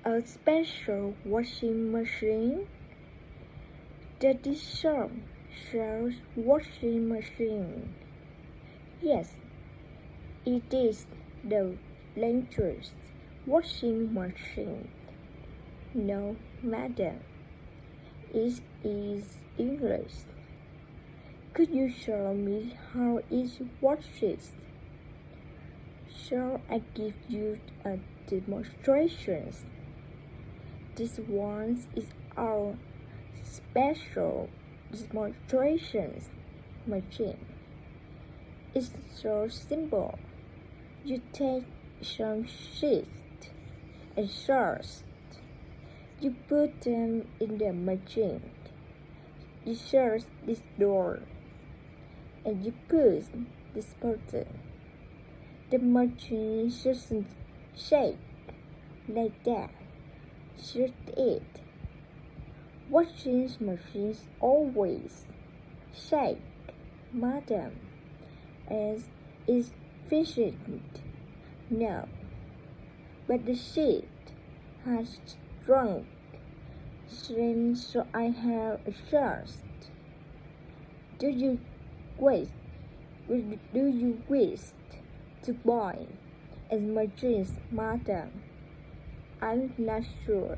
a special washing machine. The shop sells washing machine. Yes, it is the latest washing machine. No, madam, it is English. Could you show me how it washes? Shall I give you a demonstration? This one is our special demonstration machine. It's so simple. You take some sheets and shards. You put them in the machine. You shut this door and you push this button. The machine doesn't shake like that. Shut it. Washing machines always shake, madam, as is efficient. No, but the sheet has shrunk, so I have a thirst. Do you wish to buy a machine, madam? I'm not sure.